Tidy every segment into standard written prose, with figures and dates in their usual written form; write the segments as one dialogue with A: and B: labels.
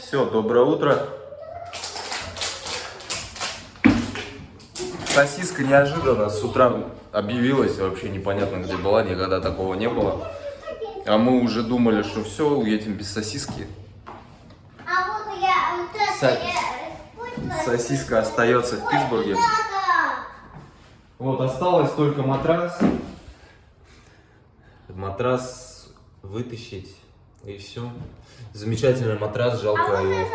A: Все, доброе утро. Сосиска неожиданно с утра объявилась, вообще непонятно где была, никогда такого не было. А мы уже думали, что все, уедем без сосиски. Сосиска остается в Питтсбурге. Вот, осталось только матрас. Матрас вытащить и все. Замечательный матрас, жалко его.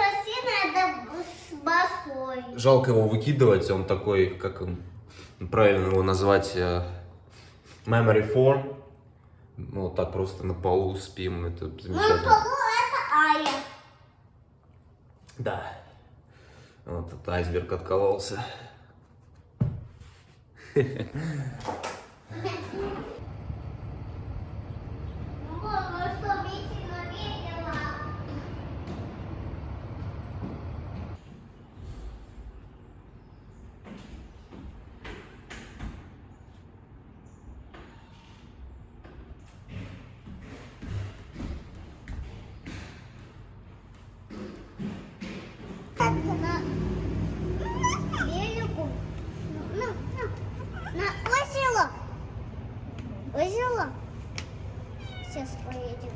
A: Жалко его выкидывать, он такой, как правильно его назвать, memory foam. Вот так просто на полу спим, это замечательно.
B: На полу это Ая.
A: Да. Вот этот айсберг откололся.
B: На велику. На озеро. Озеро. Сейчас поедем.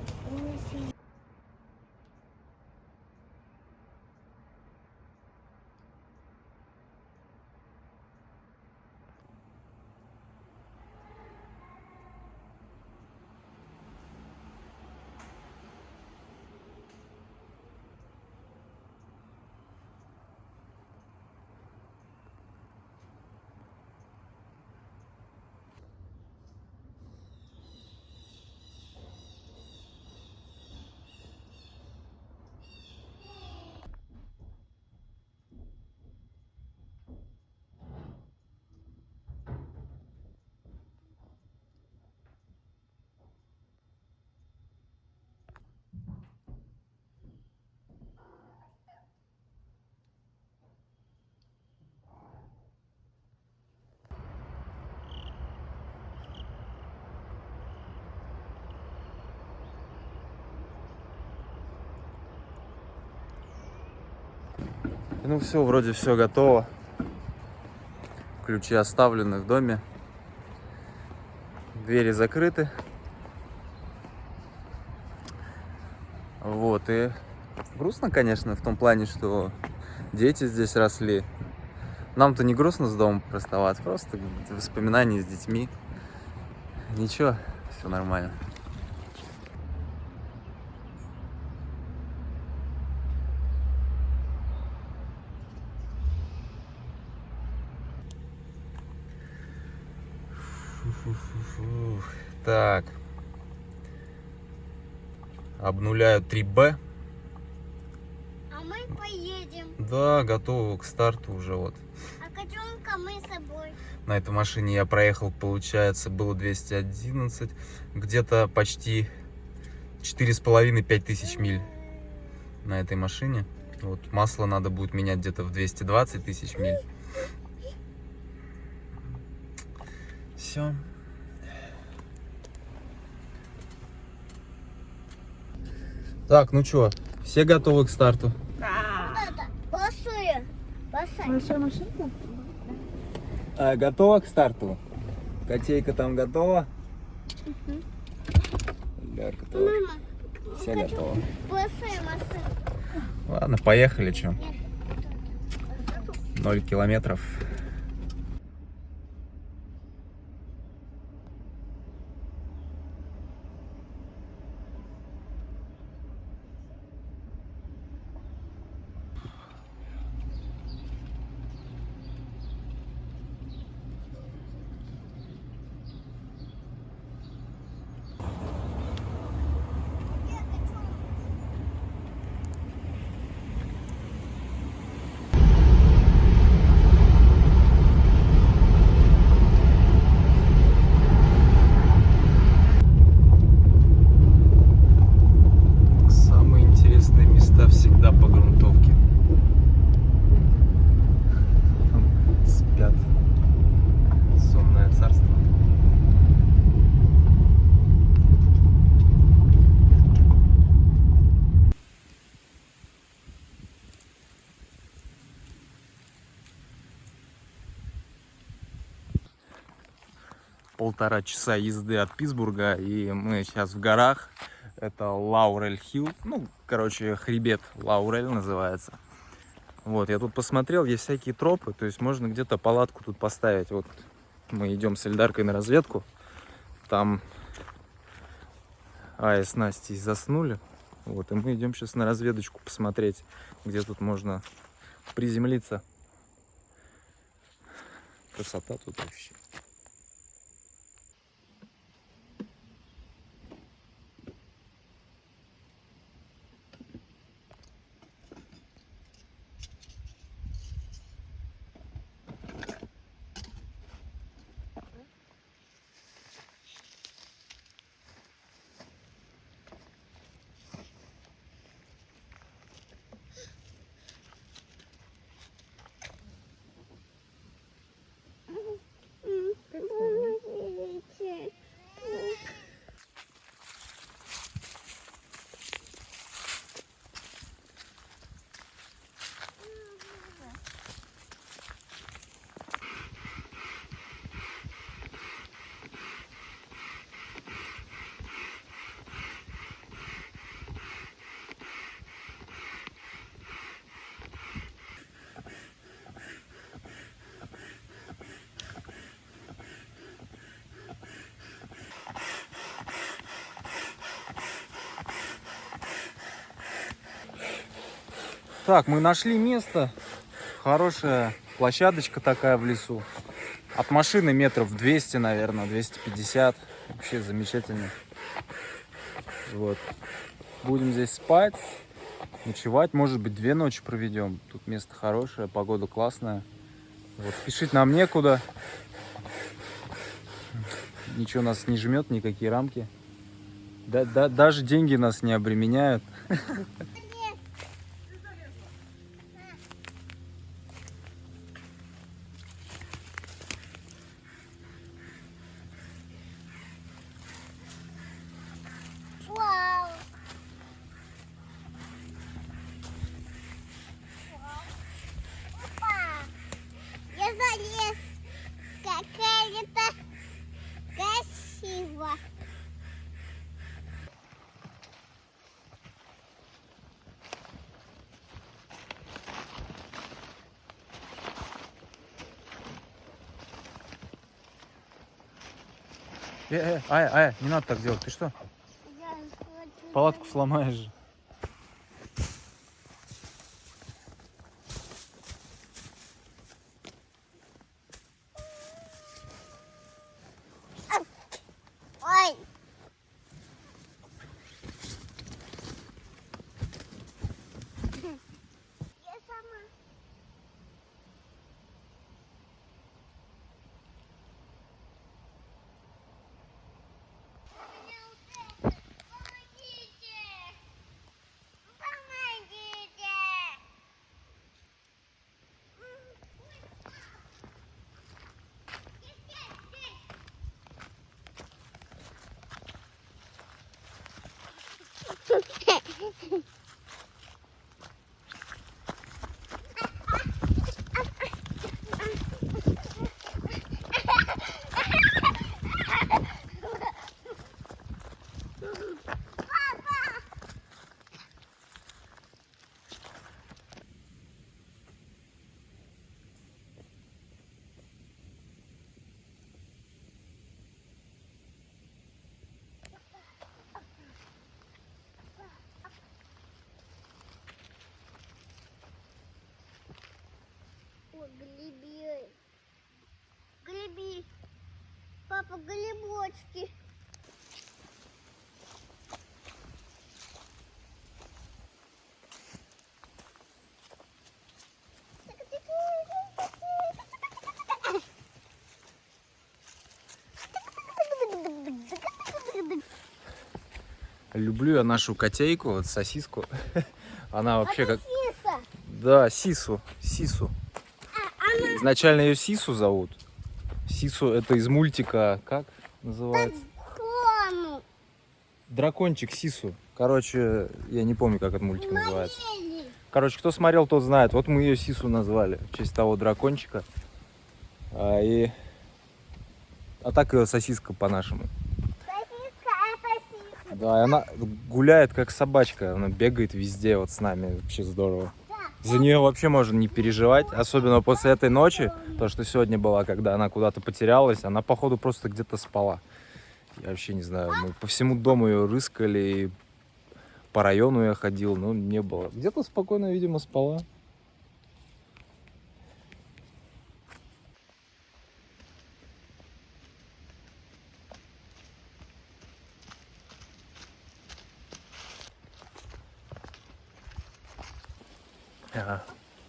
A: Ну все, вроде все готово. Ключи оставлены в доме. Двери закрыты. Вот, и грустно, конечно, в том плане, что дети здесь росли. Нам-то не грустно с домом расставаться, просто воспоминания с детьми. Ничего, все нормально. Так. Обнуляю 3Б.
B: А мы поедем.
A: Да, готово к старту уже вот.
B: А котенка мы с собой.
A: На этой машине я проехал, получается, было 211. Где-то почти 4,5-5 тысяч миль на этой машине. Вот масло надо будет менять где-то в 220 тысяч миль. Все. Так, ну чё, все готовы к старту?
B: Большая.
C: Большая машинка?
A: Готова к старту? Котейка там готова? Лярка тоже.
B: Мама,
A: Все готовы.
B: большая машина.
A: Ладно, поехали, чё. 0 километров. 1,5 часа езды от Питтсбурга, и мы сейчас в горах. Это Лаурель-Хилл, ну, короче, хребет Лаурель называется. Вот, я тут посмотрел, есть всякие тропы, то есть можно где-то палатку тут поставить. Вот мы идем с Эльдаркой на разведку, там Ая с Настей заснули, вот, и мы идем сейчас на разведочку посмотреть, где тут можно приземлиться. Красота тут вообще.
B: Помогите.
A: Так, мы нашли место. Хорошая площадочка такая в лесу. От машины метров 200, наверное, 250. Вообще замечательно. Вот. Будем здесь спать, ночевать. Может быть, 2 ночи проведем. Тут место хорошее, погода классная. Вот. Спешить нам некуда. Ничего нас не жмет, никакие рамки. Даже деньги нас не обременяют.
B: Вау. Опа. Я залез. Какая-то красиво.
A: Ая, не надо так делать. Ты что?
B: Я хочу
A: Палатку сломаешь же.
B: Ой. Я сама. Помогите! Помогите! О, греби. Греби. Папа, грибочки.
A: Люблю я нашу котейку, вот сосиску. Она вообще как...
B: Сиса.
A: Да, Сису. Изначально ее Сису зовут. Сису это из мультика, как называется?
B: Кону.
A: Дракончик Сису. Короче, я не помню, как этот мультик называется.
B: Морели.
A: Короче, кто смотрел, тот знает. Вот мы ее Сису назвали в честь того дракончика. И
D: А так ее сосиска по-нашему.
B: Сосиска, это сиська.
D: Да, и она гуляет как собачка, она бегает везде вот с нами, вообще здорово. За нее вообще можно не переживать, особенно после этой ночи, то, что сегодня была, когда она куда-то потерялась, она, походу, просто где-то спала. Я вообще не знаю, мы по всему дому ее рыскали, по району я ходил, но не было. Где-то спокойно, видимо, спала.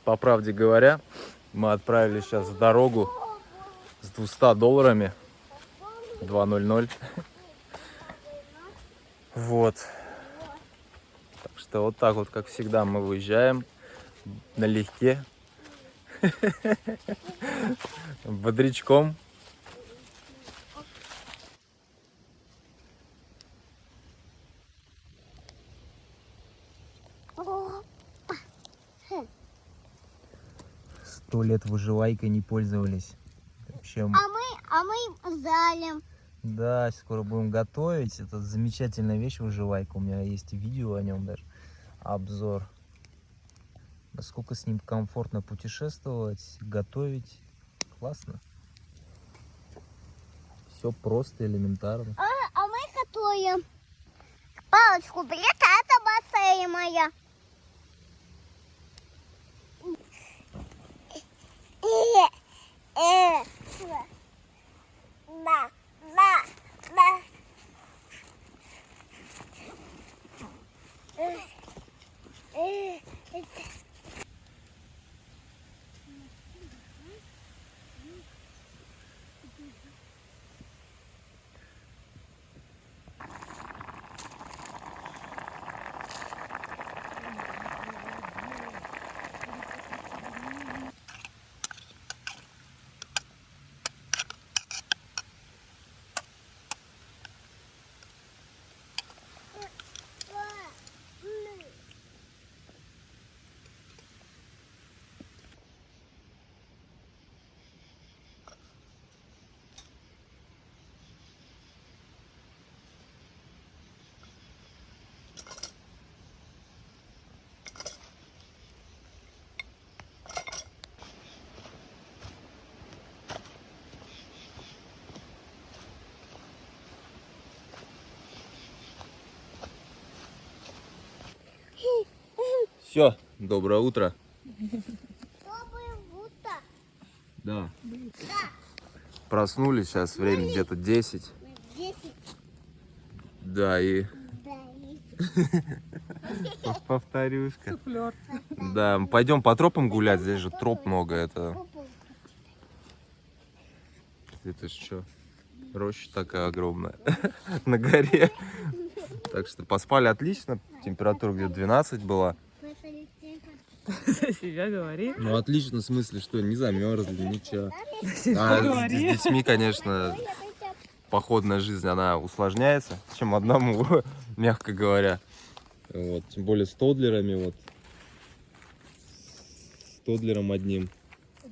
D: По правде говоря, мы отправились сейчас в дорогу с $200, 2:00. Вот. Так что вот так вот, как всегда, мы выезжаем налегке, бодрячком.
B: О,
D: 100 лет выживайкой не пользовались. Вообще,
B: а мы залим.
D: да, скоро будем готовить. Это замечательная вещь выживайка. У меня есть видео о нем даже. Обзор. Насколько с ним комфортно путешествовать, готовить. Классно. Все просто, элементарно.
B: А мы готовим. Палочку бери, это бассейн моя. На.
D: Все, доброе утро.
B: Доброе утро.
D: Да. Проснулись, сейчас время где-то 10.
B: 10.
D: Да, и
B: Да.
D: повторюшка. Да, пойдем по тропам гулять, здесь же троп много, это что? Роща такая огромная на горе. Так что поспали отлично, температура где-то 12 была.
C: За себя говори.
D: Ну отлично, в смысле, что не замерзли, ничего. А с детьми, конечно, походная жизнь, она усложняется, чем одному, мягко говоря. Вот, тем более с тоддлерами, вот. С тоддлером одним.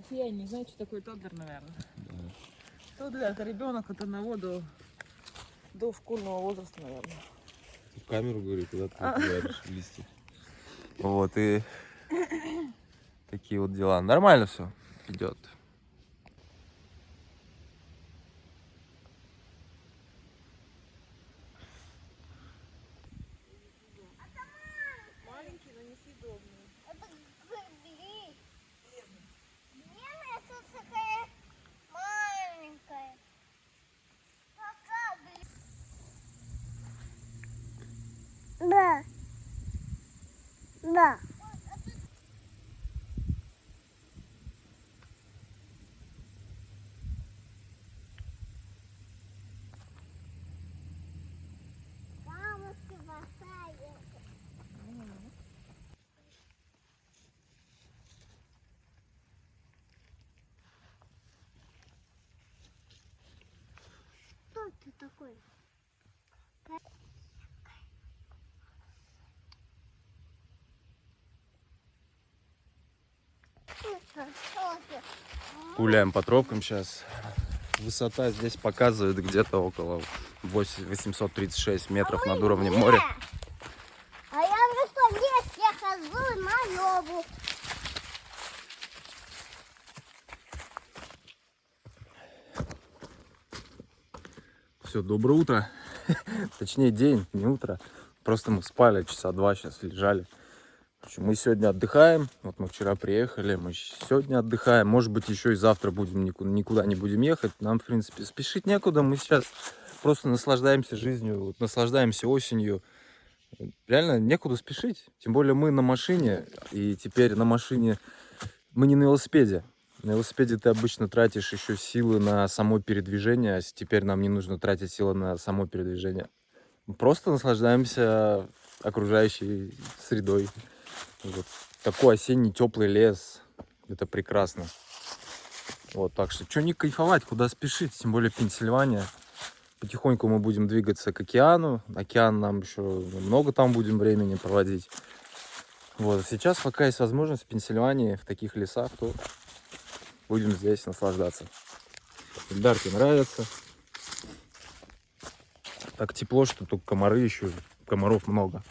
C: Я не знаю, что такое тоддлер, наверное. Тоддлер — это ребенок от 1 до школьного возраста, наверное.
D: Ты в камеру, говорю, куда ты говоришь, листья. Вот, и такие вот дела. Нормально все идет.
C: Маленький, но несъедобный.
B: Это гриб. Лена, тут такая маленькая. Какая, блин? Да. Да. Камушки бросают. Кто ты такой?
D: Гуляем по тропкам сейчас. высота здесь показывает где-то около 836 метров над уровнем моря.
B: А я вже що ліс, я хожу на льову.
D: Все, доброе утро. Точнее, день, не утро. Просто мы спали часа 2, сейчас лежали. В общем, мы сегодня отдыхаем. Вот мы вчера приехали, мы сегодня отдыхаем. Может быть, еще и завтра будем никуда не будем ехать. Нам, в принципе, спешить некуда. Мы сейчас просто наслаждаемся жизнью, вот, наслаждаемся осенью. Реально некуда спешить. Тем более мы на машине. И теперь на машине мы не на велосипеде. На велосипеде ты обычно тратишь еще силы на само передвижение, а теперь нам не нужно тратить силы на само передвижение. Мы просто наслаждаемся окружающей средой. Вот. Такой осенний теплый лес. Это прекрасно. Вот, так что, что не кайфовать, куда спешить, тем более Пенсильвания. Потихоньку мы будем двигаться к океану. Океан нам еще много там будем времени проводить. Вот, сейчас, пока есть возможность в Пенсильвании, в таких лесах, то будем здесь наслаждаться. Ильдарке нравится. Так тепло, что тут комары еще, комаров много.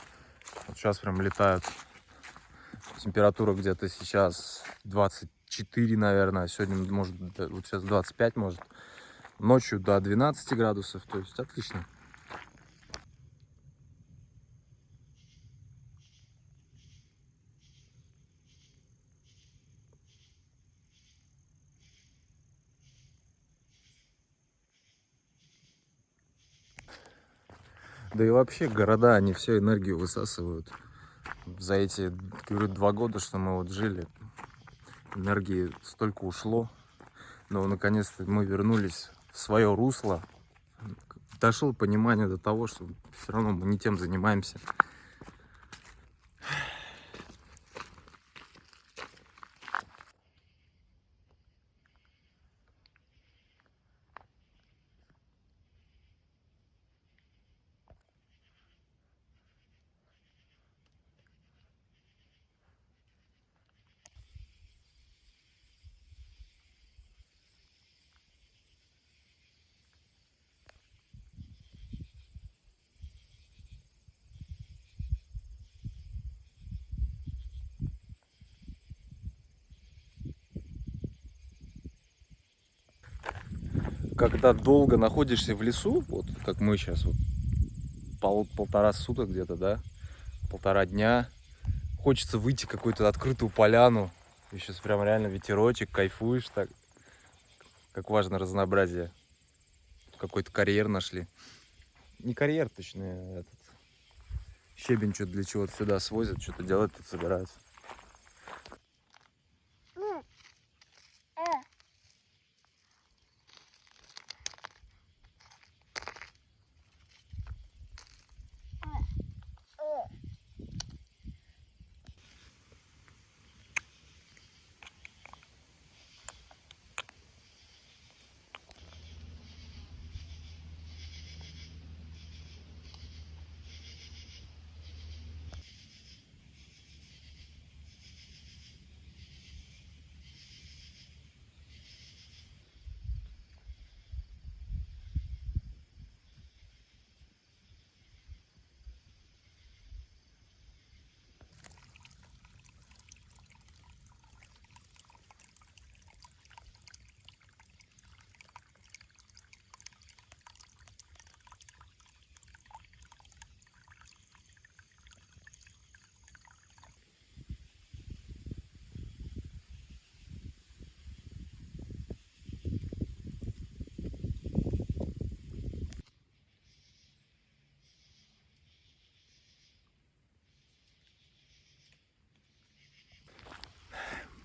D: Вот сейчас прям летают. Температура где-то сейчас 24, наверное. Сегодня, может, вот сейчас 25, может. Ночью до 12 градусов. То есть отлично. Да и вообще города, они всю энергию высасывают. За эти, говорю, 2 года, что мы вот жили, энергии столько ушло. Но наконец-то мы вернулись в свое русло. Дошло понимание до того, что все равно мы не тем занимаемся. Когда долго находишься в лесу, вот как мы сейчас, вот, полтора суток где-то, да, 1,5 дня, хочется выйти в какую-то открытую поляну, и сейчас прям реально ветерочек, кайфуешь так, как важно разнообразие. Какой-то карьер нашли. Не карьер, точнее, этот щебень что-то для чего-то сюда свозят, что-то делать тут собираются.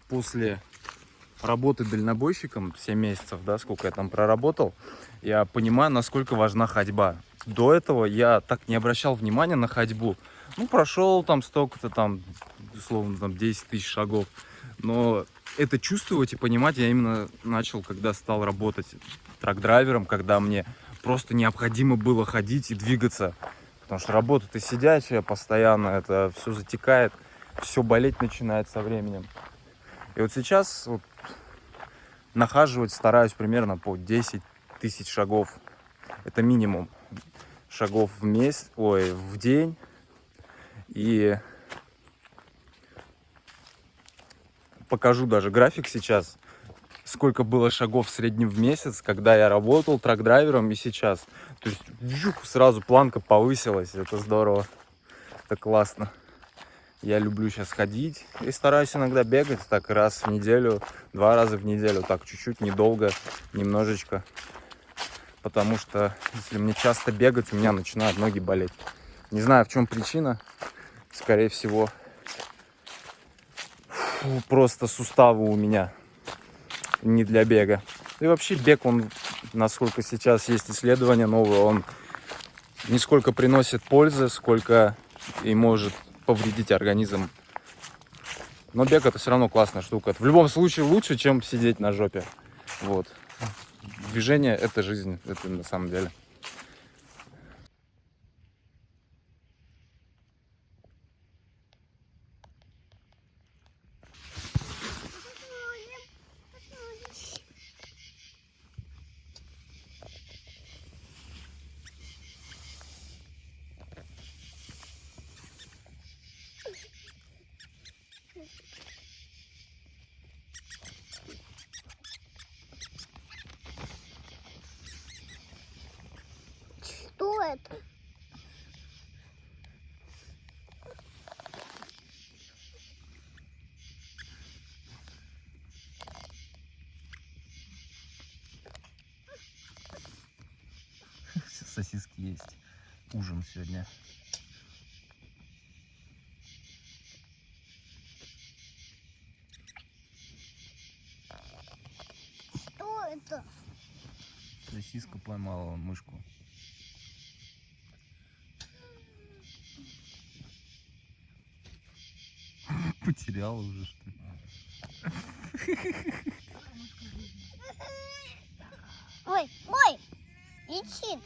D: После работы дальнобойщиком 7 месяцев, да, сколько я там проработал, я понимаю, насколько важна ходьба. До этого я так не обращал внимания на ходьбу. Ну, прошел там столько-то, там, условно, там 10 тысяч шагов. Но это чувствовать и понимать я именно начал, когда стал работать трак-драйвером, когда мне просто необходимо было ходить и двигаться. Потому что работа-то сидячая постоянно, это все затекает, все болеть начинает со временем. И вот сейчас вот нахаживать стараюсь примерно по 10 5000 шагов. Это минимум шагов в месяц, ой, в день. И покажу даже график сейчас, сколько было шагов в среднем в месяц, когда я работал трак-драйвером и сейчас. То есть сразу планка повысилась, это здорово, это классно. Я люблю сейчас ходить и стараюсь иногда бегать так раз в неделю, 2 раза в неделю, так чуть-чуть, недолго, немножечко. Потому что если мне часто бегать, у меня начинают ноги болеть. Не знаю, в чем причина. Скорее всего, просто суставы у меня не для бега. И вообще бег, он, насколько сейчас есть исследования новые, он не сколько приносит пользы, сколько и может повредить организм. Но бег это все равно классная штука. В любом случае лучше, чем сидеть на жопе. Вот. Движение это жизнь, это на самом деле.
B: Что это?
A: Сосиски есть. Ужин сегодня.
B: Что это?
A: Сосиска поймала мышку. Потеряла уже, что ли?
B: Ой, ой, летит.